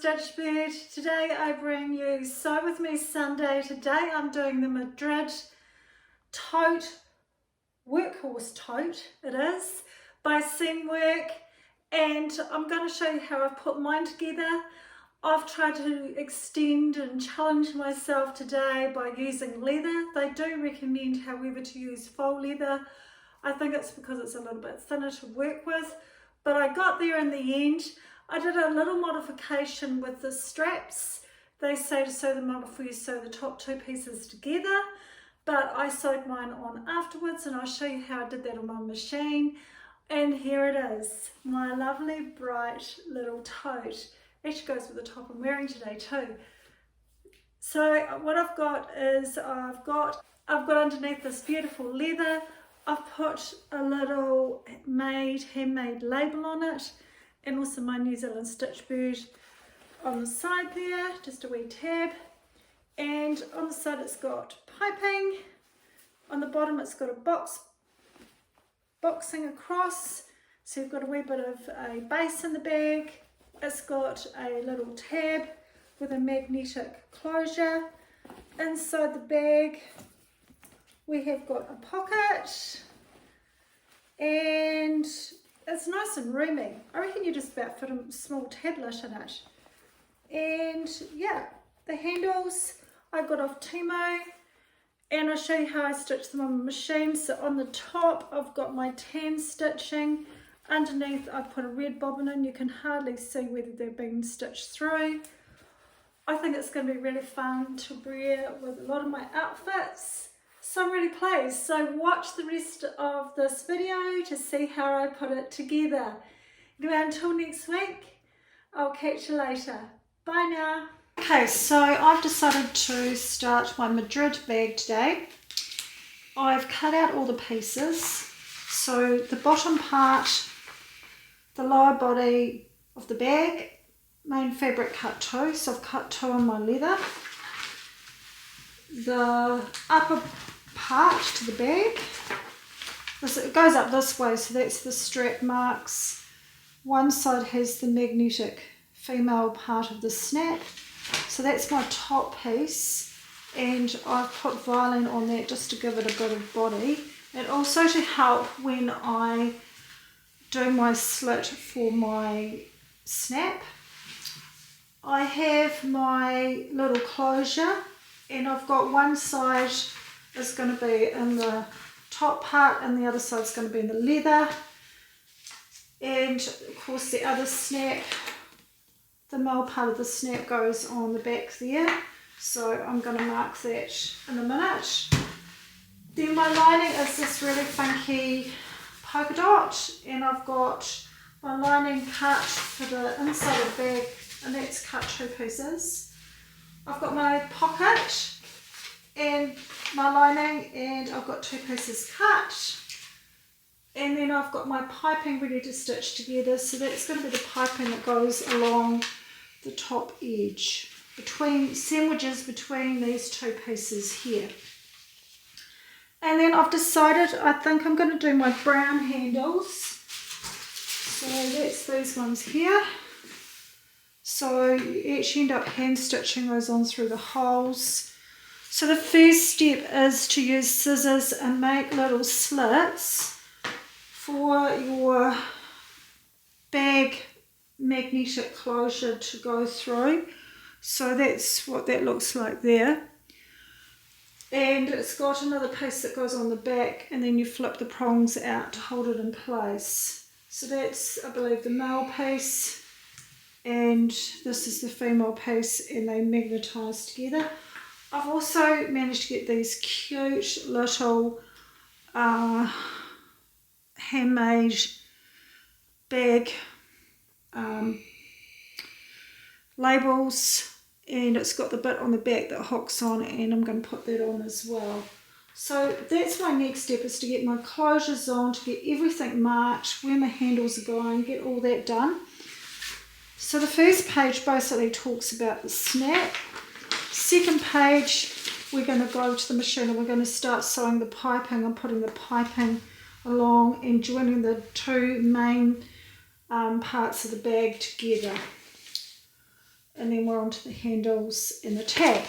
Stitch Bird. Today I bring you Sew With Me Sunday. Today I'm doing the Madrid Tote, Workhorse Tote it is, by Seamwork, and I'm going to show you how I've put mine together. I've tried to extend and challenge myself today by using leather. They do recommend, however, to use faux leather. I think it's because it's a little bit thinner to work with, but I got there in the end. I did a little modification with the straps. They say to sew them on before you sew the top two pieces together, but I sewed mine on afterwards, and I'll show you how I did that on my machine. And here it is, my lovely bright little tote. Actually goes with the top I'm wearing today too. So what I've got is I've got underneath this beautiful leather, I've put a little handmade label on it, and also my New Zealand Stitch Bird on the side there, just a wee tab. And on the side it's got piping. On the bottom it's got a boxing across, so you've got a wee bit of a base in the bag. It's got a little tab with a magnetic closure. Inside the bag we have got a pocket, and it's nice and roomy. I reckon you just about fit a small tablet in it. And yeah, the handles I got off Temu, and I'll show you how I stitch them on the machine. So on the top I've got my tan stitching. Underneath I've put a red bobbin in. You can hardly see whether they're being stitched through. I think it's going to be really fun to wear with a lot of my outfits. So I'm really pleased. So watch the rest of this video to see how I put it together. Anyway, until next week, I'll catch you later. Bye now. Okay, so I've decided to start my Madrid bag today. I've cut out all the pieces. So the bottom part, the lower body of the bag, main fabric cut 2, so I've cut 2 on my leather. The upper part to the bag, it goes up this way, so that's the strap marks. One side has the magnetic female part of the snap, so that's my top piece, and I've put violin on that just to give it a bit of body, and also to help when I do my slit for my snap. I have my little closure, and I've got one side is going to be in the top part and the other side is going to be in the leather, and of course the other snap, the male part of the snap goes on the back there, so I'm going to mark that in a minute. Then my lining is this really funky polka dot, and I've got my lining cut for the inside of the bag, and that's cut 2 pieces. I've got my pocket and my lining, and I've got 2 pieces cut, and then I've got my piping ready to stitch together, so that's going to be the piping that goes along the top edge, sandwiches between these 2 pieces here. And then I've decided, I think I'm going to do my brown handles, so that's these ones here. So you actually end up hand stitching those on through the holes. So the first step is to use scissors and make little slits for your bag magnetic closure to go through. So that's what that looks like there. And it's got another piece that goes on the back, and then you flip the prongs out to hold it in place. So that's, I believe, the male piece, and this is the female piece, and they magnetise together. I've also managed to get these cute little handmade bag labels, and it's got the bit on the back that hooks on, and I'm going to put that on as well. So that's my next step, is to get my closures on, to get everything marked, where my handles are going, get all that done. So the first page basically talks about the snap. Second page, we're going to go to the machine and we're going to start sewing the piping. I'm putting the piping along and joining the 2 main parts of the bag together. and then we're onto the handles and the tab.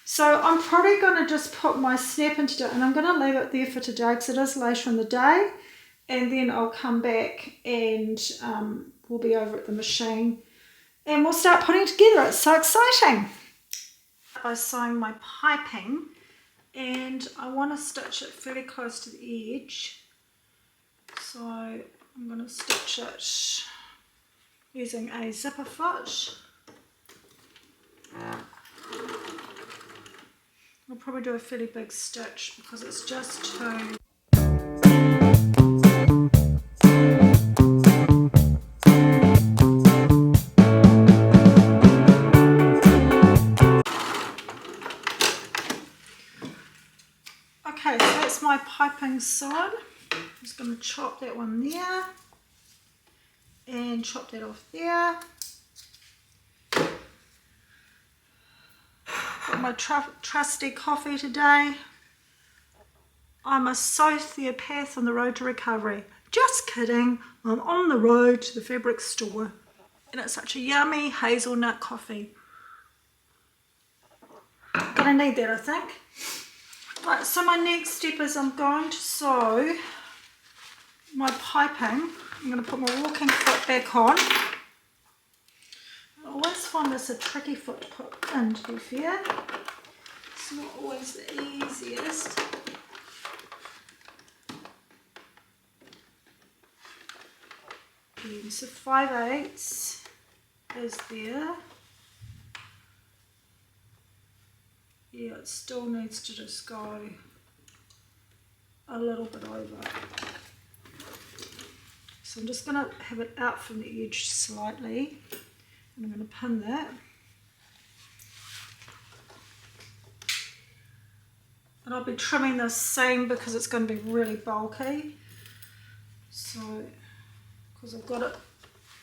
So I'm probably going to just put my snap in today, and I'm going to leave it there for today because it is later in the day, and then I'll come back and we'll be over at the machine and we'll start putting it together. It's so exciting. By sewing my piping, and I want to stitch it fairly close to the edge, so I'm going to stitch it using a zipper foot. I'll probably do a fairly big stitch because it's just too... Okay, so that's my piping sewn. I'm just going to chop that one there and chop that off there. Got my trusty coffee today. I'm a sociopath on the road to recovery. Just kidding, I'm on the road to the fabric store and it's such a yummy hazelnut coffee. Gonna need that, I think. Right, so my next step is I'm going to sew my piping. I'm going to put my walking foot back on. I always find this a tricky foot to put in, to be fair. It's not always the easiest. And so 5/8 is there. Yeah, it still needs to just go a little bit over. So I'm just going to have it out from the edge slightly, and I'm going to pin that. And I'll be trimming this seam because it's going to be really bulky. So, because I've got it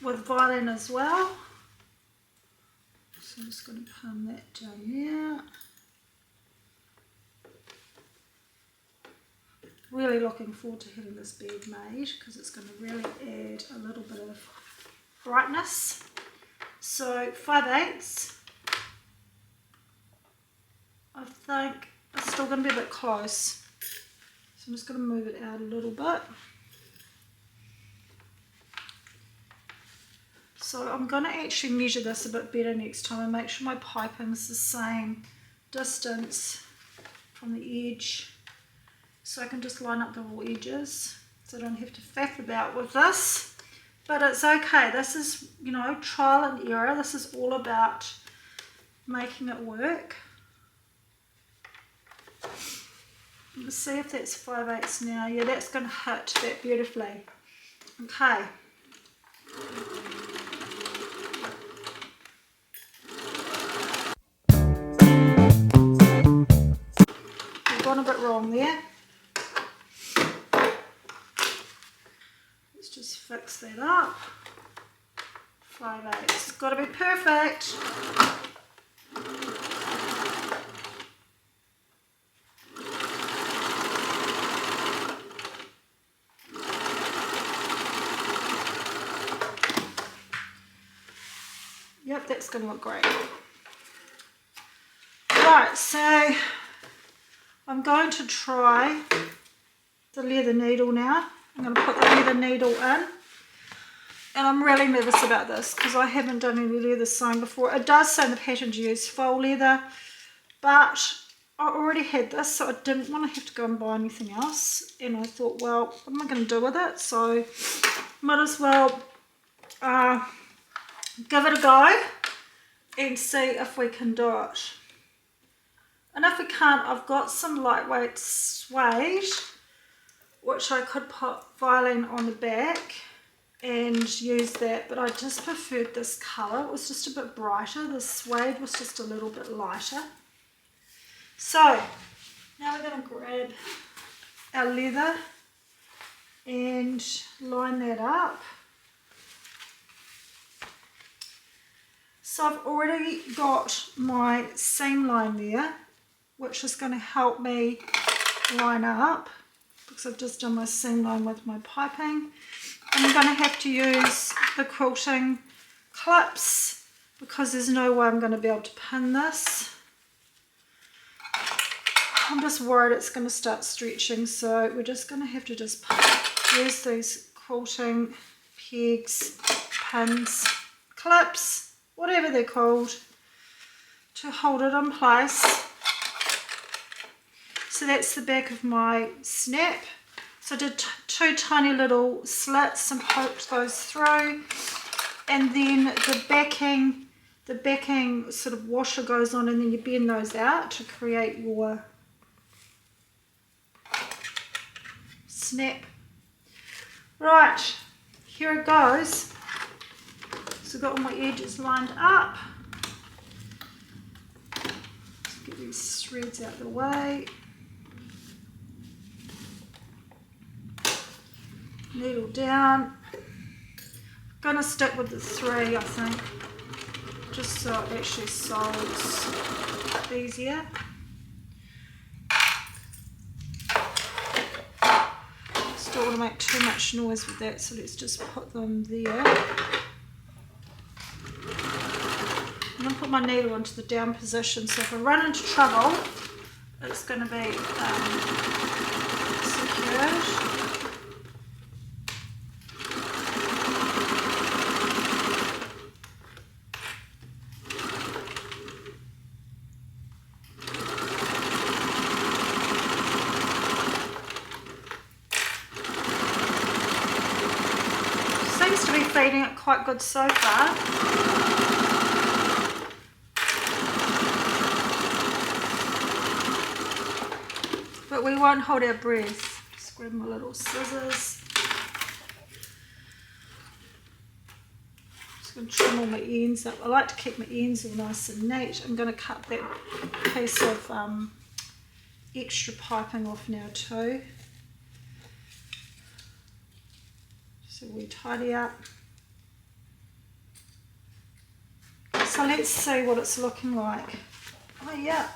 with violin as well. So I'm just going to pin that down there. Really looking forward to having this bag made because it's going to really add a little bit of brightness. So 5/8, I think it's still going to be a bit close, so I'm just going to move it out a little bit. So I'm going to actually measure this a bit better next time and make sure my piping's the same distance from the edge, so I can just line up the raw edges so I don't have to faff about with this. But it's okay, this is, you know, trial and error. This is all about making it work. Let's see if that's 5/8 now. Yeah, that's going to hit that beautifully. Okay. I've gone a bit wrong there. Let's just fix that up. 5/8. It's got to be perfect. Yep, that's going to look great. Right, so I'm going to try the leather needle now. I'm going to put the leather needle in. And I'm really nervous about this because I haven't done any leather sewing before. It does say in the pattern to use faux leather, but I already had this, so I didn't want to have to go and buy anything else. And I thought, well, what am I going to do with it? So might as well give it a go and see if we can do it. And if we can't, I've got some lightweight suede which I could put violin on the back and use that, but I just preferred this colour. It was just a bit brighter. The suede was just a little bit lighter. So now we're going to grab our leather and line that up. So I've already got my seam line there, which is going to help me line up because I've just done my seam line with my piping. I'm going to have to use the quilting clips because there's no way I'm going to be able to pin this. I'm just worried it's going to start stretching, so we're just going to have to just use these quilting pegs, pins, clips, whatever they're called, to hold it in place. So that's the back of my snap. So I did two tiny little slits and poked those through, and then the backing sort of washer goes on, and then you bend those out to create your snap. Right, here it goes. So I've got all my edges lined up. Let's get these threads out of the way. Needle down. I'm going to stick with the 3, I think, just so it actually sews easier. Just don't want to make too much noise with that, so let's just put them there. I'm going to put my needle into the down position, so if I run into trouble, it's going to be secured. Seems to be feeding it quite good so far. But we won't hold our breath. Just grab my little scissors. Just going to trim all my ends up. I like to keep my ends all nice and neat. I'm going to cut that piece of extra piping off now too. So we tidy up. So let's see what it's looking like. Oh yeah,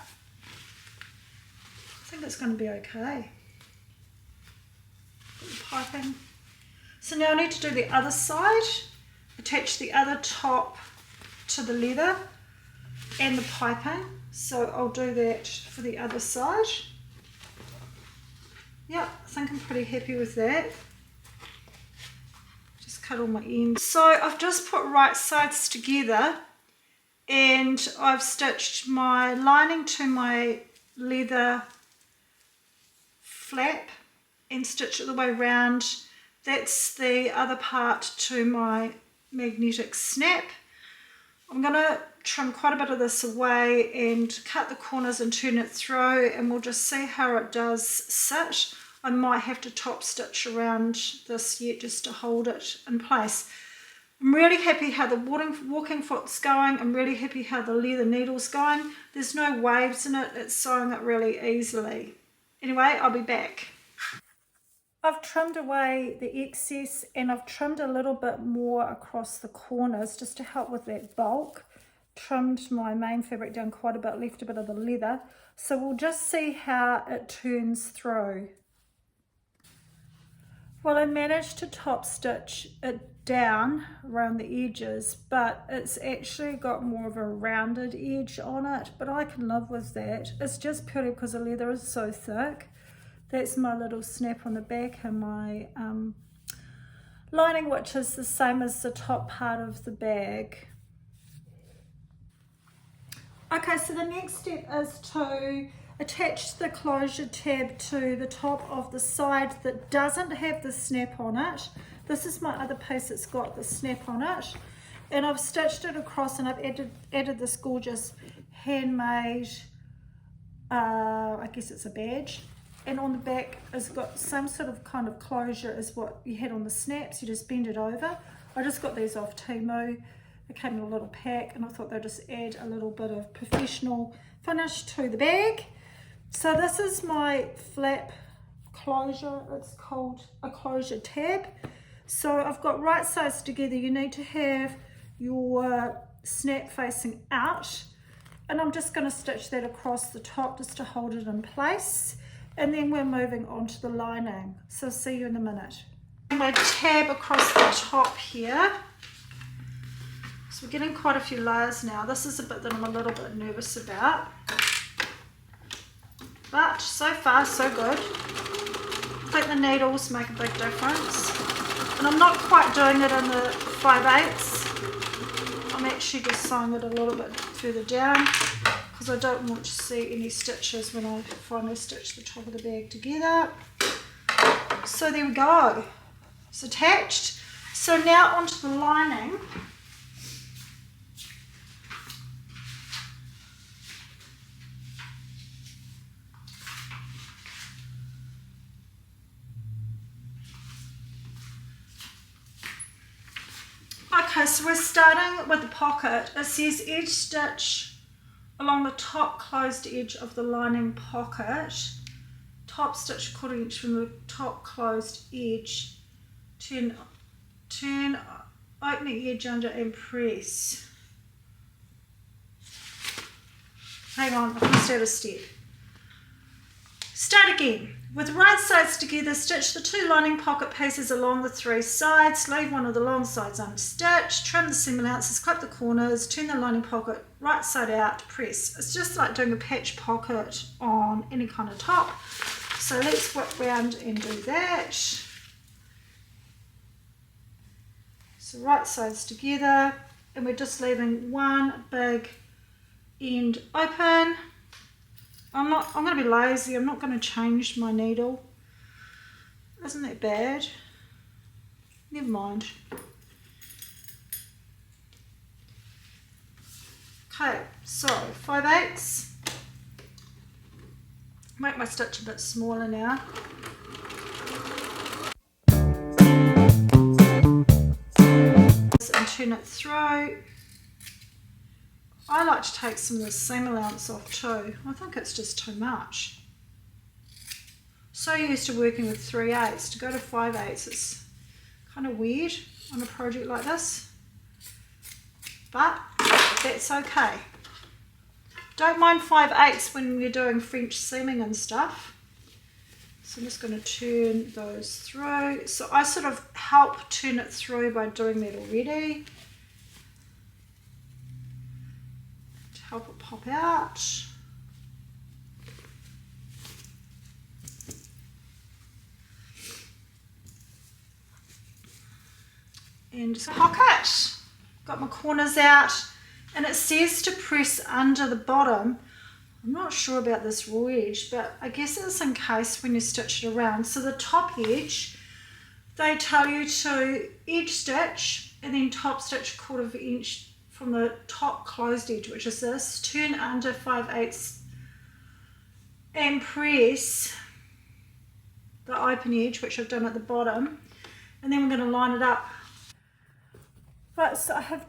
I think it's going to be okay. Put the piping. So now I need to do the other side. Attach the other top to the leather and the piping. So I'll do that for the other side. Yeah, I think I'm pretty happy with that. Cut all my ends. So I've just put right sides together, and I've stitched my lining to my leather flap and stitched it the way round. That's the other part to my magnetic snap. I'm going to trim quite a bit of this away and cut the corners and turn it through, and we'll just see how it does sit. I might have to top stitch around this yet just to hold it in place. I'm really happy how the walking foot's going. I'm really happy how the leather needle's going. There's no waves in it. It's sewing it really easily. Anyway, I'll be back. I've trimmed away the excess, and I've trimmed a little bit more across the corners just to help with that bulk. Trimmed my main fabric down quite a bit, left a bit of the leather. So we'll just see how it turns through. Well, I managed to top stitch it down around the edges, but it's actually got more of a rounded edge on it, but I can live with that. It's just purely because the leather is so thick. That's my little snap on the back and my lining, which is the same as the top part of the bag. Okay, so the next step is to attach the closure tab to the top of the side that doesn't have the snap on it. This is my other piece that's got the snap on it, and I've stitched it across, and I've added this gorgeous handmade, I guess it's a badge, and on the back it's got some sort of kind of closure as what you had on the snaps. You just bend it over. I just got these off Temu. They came in a little pack, and I thought they'd just add a little bit of professional finish to the bag. So this is my flap closure. It's called a closure tab. So I've got right sides together. You need to have your snap facing out, and I'm just going to stitch that across the top just to hold it in place, and then we're moving on to the lining. So see you in a minute. My tab across the top here. So we're getting quite a few layers now. This is a bit that I'm a little bit nervous about. But so far, so good. I think the needles make a big difference. And I'm not quite doing it in the 5/8. I'm actually just sewing it a little bit further down because I don't want to see any stitches when I finally stitch the top of the bag together. So there we go. It's attached. So now onto the lining. Okay, so we're starting with the pocket. It says edge stitch along the top closed edge of the lining pocket. Top stitch 1/4 inch from the top closed edge. Turn opening edge under and press. Hang on, I missed out a step. Start again. With right sides together, stitch the 2 lining pocket pieces along the 3 sides, leave one of the long sides unstitched, trim the seam allowances, clip the corners, turn the lining pocket right side out, press. It's just like doing a patch pocket on any kind of top. So let's whip round and do that. So right sides together, and we're just leaving one big end open. I'm going to be lazy. I'm not going to change my needle. Isn't that bad? Never mind. Okay, so 5/8. Make my stitch a bit smaller now. And turn it through. I like to take some of the seam allowance off too. I think it's just too much. So used to working with 3/8 to go to 5/8. It's kind of weird on a project like this, but that's okay. Don't mind 5/8 when we're doing French seaming and stuff. So I'm just going to turn those through. So I sort of help turn it through by doing that already. Help it pop out. And just pocket. Got my corners out, and it says to press under the bottom. I'm not sure about this raw edge, but I guess it's in case when you stitch it around. So the top edge, they tell you to edge stitch and then top stitch 1/4 inch from the top closed edge, which is this, turn under 5/8 and press the open edge, which I've done at the bottom, and then we're going to line it up. Right, so I have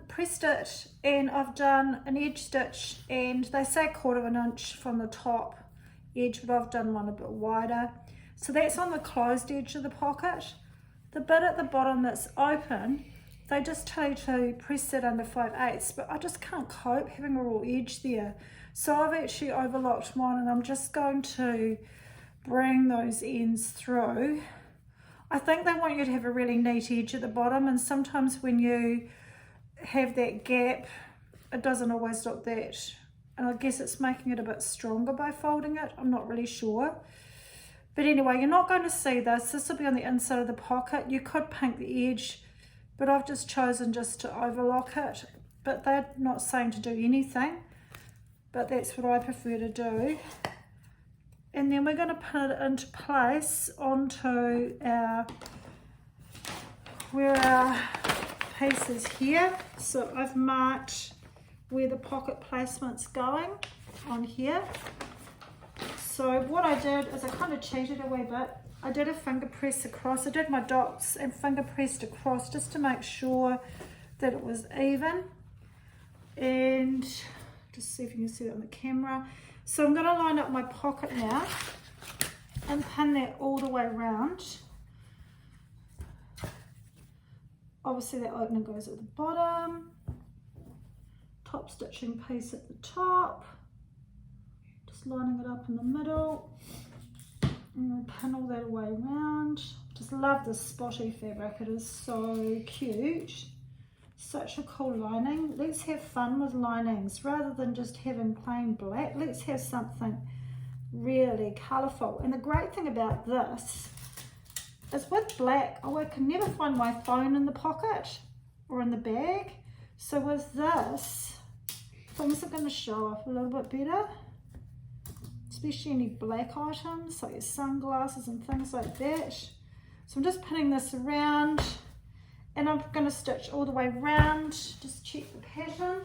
pressed it, and I've done an edge stitch, and they say 1/4 inch from the top edge, but I've done one a bit wider. So that's on the closed edge of the pocket. The bit at the bottom that's open, they just tell you to press that under 5/8, but I just can't cope having a raw edge there. So I've actually overlocked mine, and I'm just going to bring those ends through. I think they want you to have a really neat edge at the bottom, and sometimes when you have that gap, it doesn't always look that. And I guess it's making it a bit stronger by folding it. I'm not really sure. But anyway, you're not going to see this. This will be on the inside of the pocket. You could paint the edge, but I've just chosen just to overlock it. But they're not saying to do anything, but that's what I prefer to do. And then we're going to put it into place onto where our piece is here. So I've marked where the pocket placement's going on here. So what I did is I kind of cheated a wee bit. I did a finger press across. I did my dots and finger pressed across just to make sure that it was even. And just see if you can see that on the camera. So I'm going to line up my pocket now and pin that all the way around. Obviously that opening goes at the bottom. Top stitching piece at the top. Just lining it up in the middle. And then pin all that away around. Just love this spotty fabric. It is so cute. Such a cool lining. Let's have fun with linings rather than just having plain black. Let's have something really colourful. And the great thing about this is with black, I can never find my phone in the pocket or in the bag. So with this, things are going to show off a little bit better, especially any black items like your sunglasses and things like that. So I'm just pinning this around. And I'm going to stitch all the way around, just check the pattern.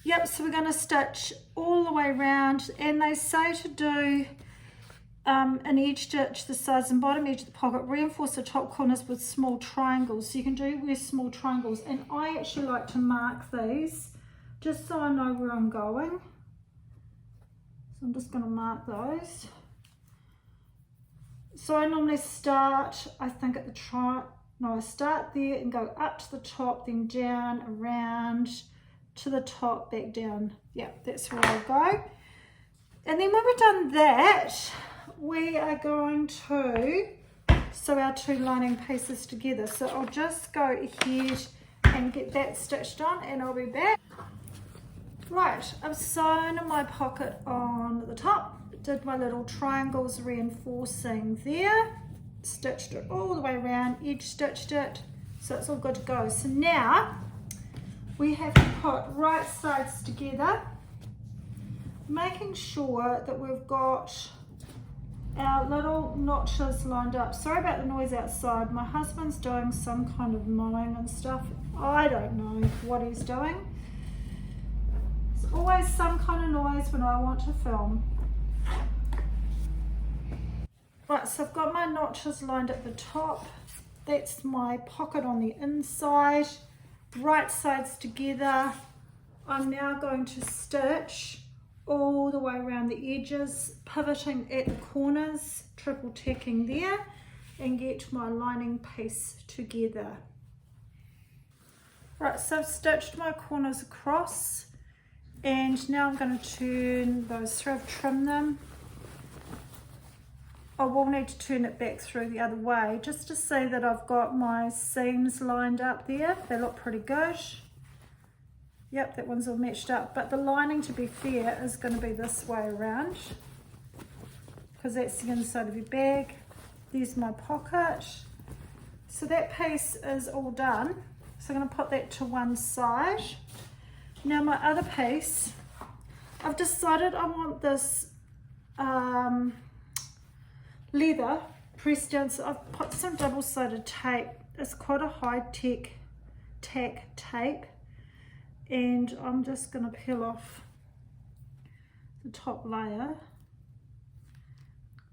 Yep, so we're going to stitch all the way around, and they say to do an edge stitch the sides and bottom edge of the pocket, reinforce the top corners with small triangles. So you can do with small triangles, and I actually like to mark these just so I know where I'm going. So I'm just going to mark those. So I normally start, I think at the I start there and go up to the top, then down, around, to the top, back down. Yeah, that's where I'll go. And then when we've done that, we are going to sew our two lining pieces together. So I'll just go ahead and get that stitched on, and I'll be back. Right, I've sewn my pocket on the top. Did my little triangles reinforcing there, stitched it all the way around, edge stitched it, so it's all good to go. So now we have to put right sides together, making sure that we've got our little notches lined up. Sorry about the noise outside, my husband's doing some kind of mowing and stuff. I don't know what he's doing. There's always some kind of noise when I want to film. Right, so I've got my notches lined at the top. That's my pocket on the inside. Right sides together. I'm now going to stitch all the way around the edges, pivoting at the corners, triple tacking there, and get my lining piece together. Right, so I've stitched my corners across, and now I'm going to turn those through. I've trimmed them. I will need to turn it back through the other way just to see that I've got my seams lined up there. They look pretty good. Yep, that one's all matched up, but the lining, to be fair, is going to be this way around because that's the inside of your bag. There's my pocket. So that piece is all done. So I'm going to put that to one side. Now my other piece, I've decided I want this leather pressed down, so I've put some double-sided tape. It's quite a high-tech tack tape, and I'm just going to peel off the top layer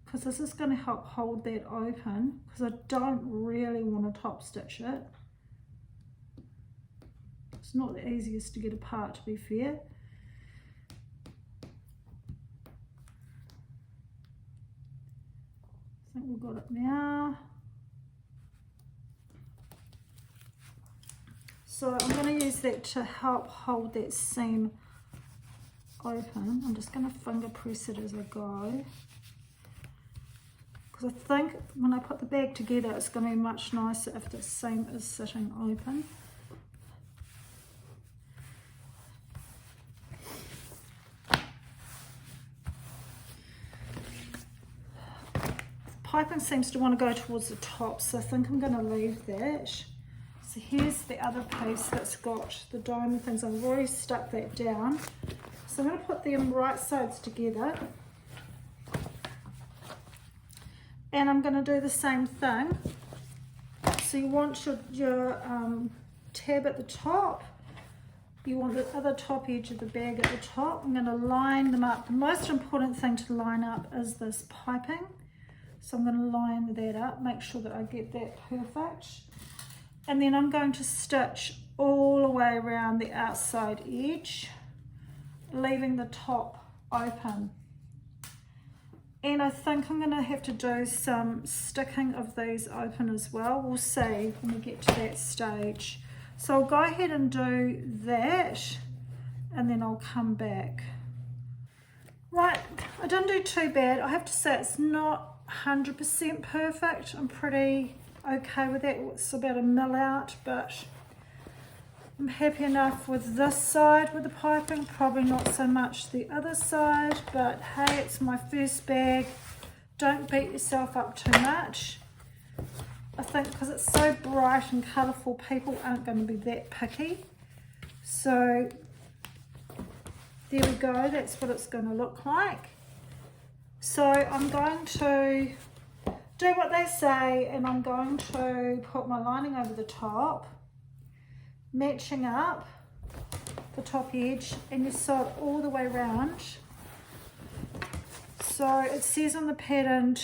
because this is going to help hold that open, because I don't really want to top stitch it. It's not the easiest to get apart, to be fair. I think we've got it now. So I'm going to use that to help hold that seam open. I'm just going to finger press it as I go, because I think when I put the bag together it's going to be much nicer if the seam is sitting open. Piping seems to want to go towards the top, so I think I'm going to leave that. So here's the other piece that's got the diamond things. I've already stuck that down. So I'm going to put them right sides together. And I'm going to do the same thing. So you want your tab at the top. You want the other top edge of the bag at the top. I'm going to line them up. The most important thing to line up is this piping. So I'm going to line that up, make sure that I get that perfect. And then I'm going to stitch all the way around the outside edge, leaving the top open. And I think I'm going to have to do some sticking of these open as well. We'll see when we get to that stage. So I'll go ahead and do that, and then I'll come back. Right, I didn't do too bad. I have to say it's not 100% perfect. I'm pretty okay with that. It's about a mil out, but I'm happy enough with this side with the piping, probably not so much the other side, but hey, it's my first bag. Don't beat yourself up too much. I think because it's so bright and colourful, people aren't going to be that picky. So there we go, that's what it's going to look like. So I'm going to do what they say, and I'm going to put my lining over the top, matching up the top edge, and you sew it all the way around. So it says on the pattern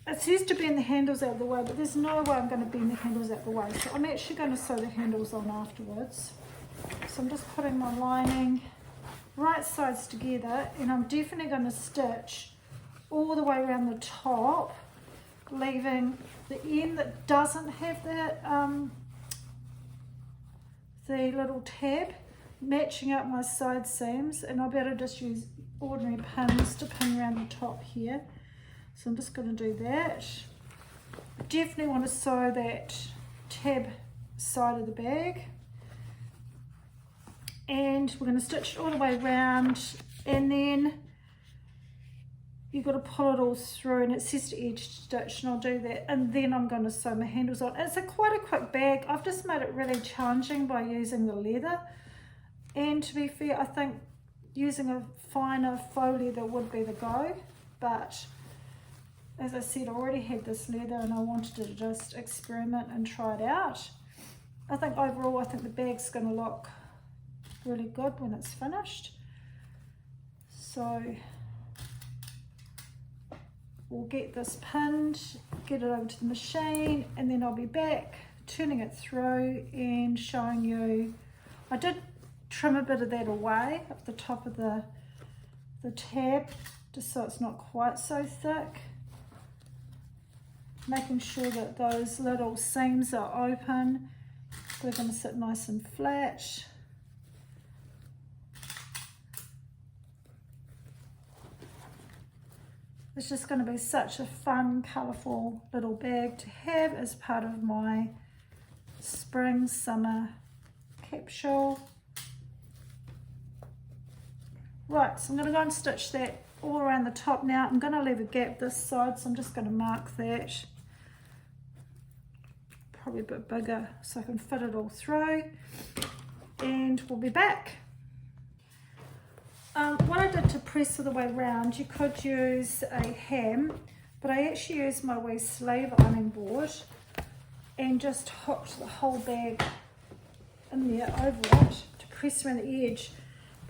it says to bend the handles out of the way, but there's no way I'm going to bend the handles out of the way. So I'm actually going to sew the handles on afterwards. So I'm just putting my lining right sides together, and I'm definitely going to stitch all the way around the top, leaving the end that doesn't have the little tab, matching up my side seams, and I'll be able to just use ordinary pins to pin around the top here. So I'm just going to do that. Definitely want to sew that tab side of the bag, and we're going to stitch it all the way around, and then you've got to pull it all through, and it says to edge stitch, and I'll do that, and then I'm going to sew my handles on. It's quite a quick bag. I've just made it really challenging by using the leather, and to be fair, I think using a finer faux leather would be the go, but as I said, I already had this leather and I wanted to just experiment and try it out. I think overall, I think the bag's going to look really good when it's finished. So we'll get this pinned, get it over to the machine, and then I'll be back turning it through and showing you. I did trim a bit of that away up the top of the tab, just so it's not quite so thick, making sure that those little seams are open. They're going to sit nice and flat. It's just going to be such a fun, colourful little bag to have as part of my spring summer capsule. Right, so I'm going to go and stitch that all around the top now. I'm going to leave a gap this side, so I'm just going to mark that. Probably a bit bigger so I can fit it all through, and we'll be back. What I did to press all the way around, you could use a ham, but I actually used my wee sleeve ironing board and just hooked the whole bag in there over it to press around the edge.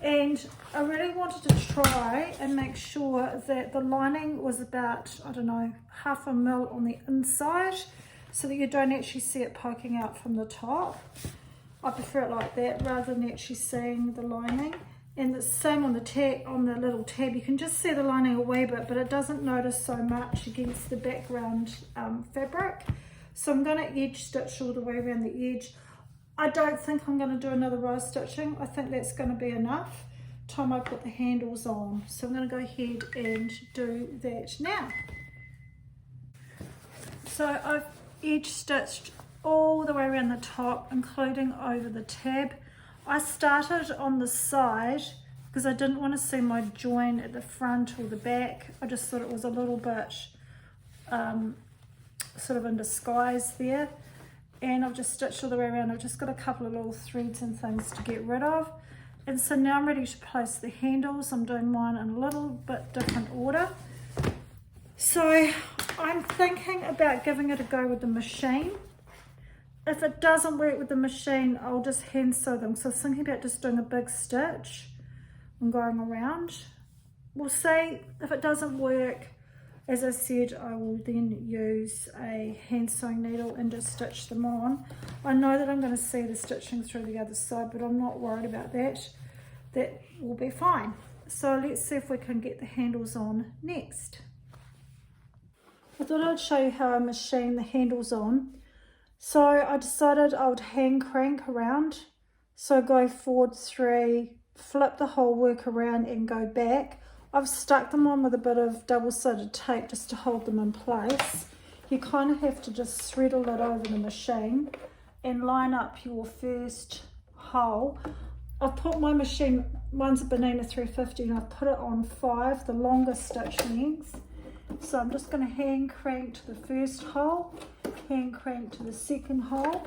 And I really wanted to try and make sure that the lining was about, I don't know, 1/2 mil on the inside, so that you don't actually see it poking out from the top. I prefer it like that rather than actually seeing the lining. And the same on the little tab, you can just see the lining a wee bit, but it doesn't notice so much against the background fabric. So I'm going to edge stitch all the way around the edge. I don't think I'm going to do another row of stitching. I think that's going to be enough time I put the handles on. So I'm going to go ahead and do that now. So I've edge stitched all the way around the top, including over the tab. I started on the side because I didn't want to see my join at the front or the back. I just thought it was a little bit sort of in disguise there. And I've just stitched all the way around. I've just got a couple of little threads and things to get rid of. And so now I'm ready to place the handles. I'm doing mine in a little bit different order. So I'm thinking about giving it a go with the machine. If it doesn't work with the machine, I'll just hand sew them. So I was thinking about just doing a big stitch and going around. We'll see. If it doesn't work, as I said, I will then use a hand sewing needle and just stitch them on. I know that I'm going to see the stitching through the other side, but I'm not worried about that. That will be fine. So let's see if we can get the handles on next. I thought I'd show you how I machine the handles on. So I decided I would hand crank around. So go forward 3, flip the whole work around and go back. I've stuck them on with a bit of double-sided tape just to hold them in place. You kind of have to just threadle it over the machine and line up your first hole. I've put my machine, mine's a Bonina 350, and I've put it on 5, the longest stitch length. So I'm just going to hand crank to the first hole, hand crank to the second hole.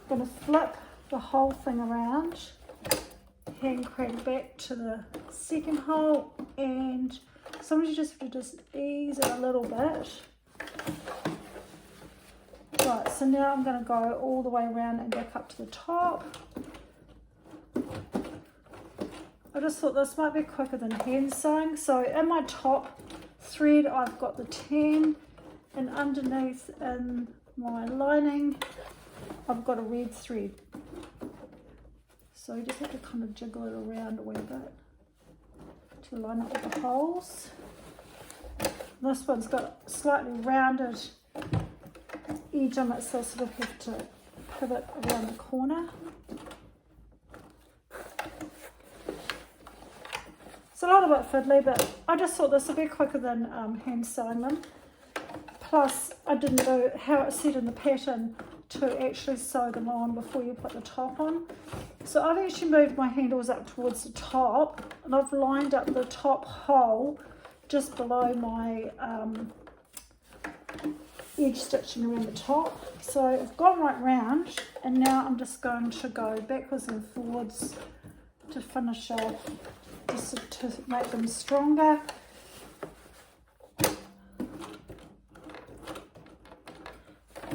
I'm going to flip the whole thing around, hand crank back to the second hole, and sometimes you just have to just ease it a little bit. Right, so now I'm going to go all the way around and back up to the top. I just thought this might be quicker than hand sewing. So in my top thread I've got the 10, and underneath in my lining I've got a red thread. So you just have to kind of jiggle it around a wee bit to line up with the holes. This one's got slightly rounded edge on it, so I sort of have to pivot around the corner. It's a little bit fiddly, but I just thought this would be quicker than hand sewing them. Plus, I didn't know how it said in the pattern to actually sew them on before you put the top on. So I've actually moved my handles up towards the top, and I've lined up the top hole just below my edge stitching around the top. So I've gone right round, and now I'm just going to go backwards and forwards to finish off, just to make them stronger.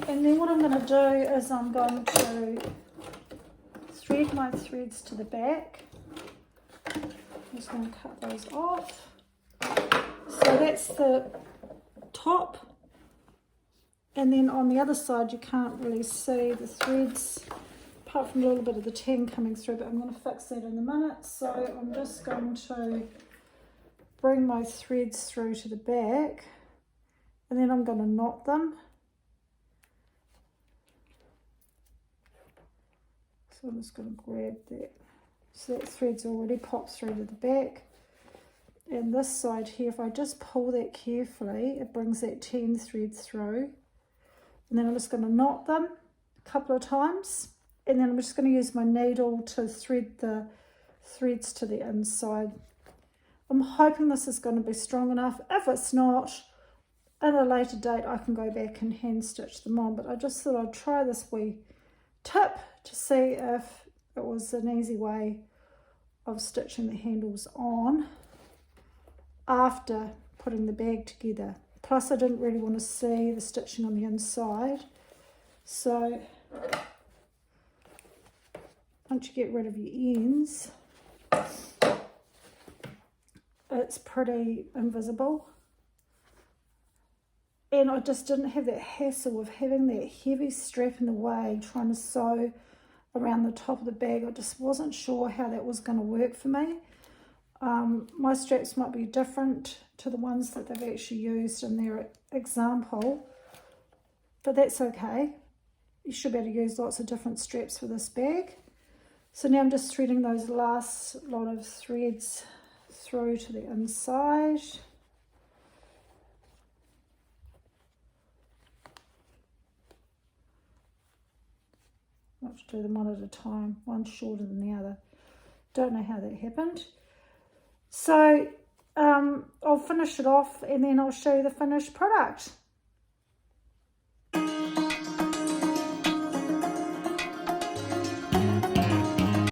And then what I'm going to do is I'm going to thread my threads to the back. I'm just going to cut those off. So that's the top, and then on the other side you can't really see the threads apart from a little bit of the 10 coming through, but I'm going to fix that in a minute. So I'm just going to bring my threads through to the back, and then I'm going to knot them. So I'm just going to grab that. So that thread's already popped through to the back. And this side here, if I just pull that carefully, it brings that 10 thread through. And then I'm just going to knot them a couple of times. And then I'm just going to use my needle to thread the threads to the inside. I'm hoping this is going to be strong enough. If it's not, at a later date I can go back and hand stitch them on. But I just thought I'd try this wee tip to see if it was an easy way of stitching the handles on after putting the bag together. Plus I didn't really want to see the stitching on the inside. So once you get rid of your ends, it's pretty invisible. And I just didn't have that hassle of having that heavy strap in the way trying to sew around the top of the bag. I just wasn't sure how that was going to work for me. My straps might be different to the ones that they've actually used in their example, but that's okay. You should be able to use lots of different straps for this bag. So now I'm just threading those last lot of threads through to the inside. I have to do them one at a time, one shorter than the other. Don't know how that happened. So I'll finish it off and then I'll show you the finished product.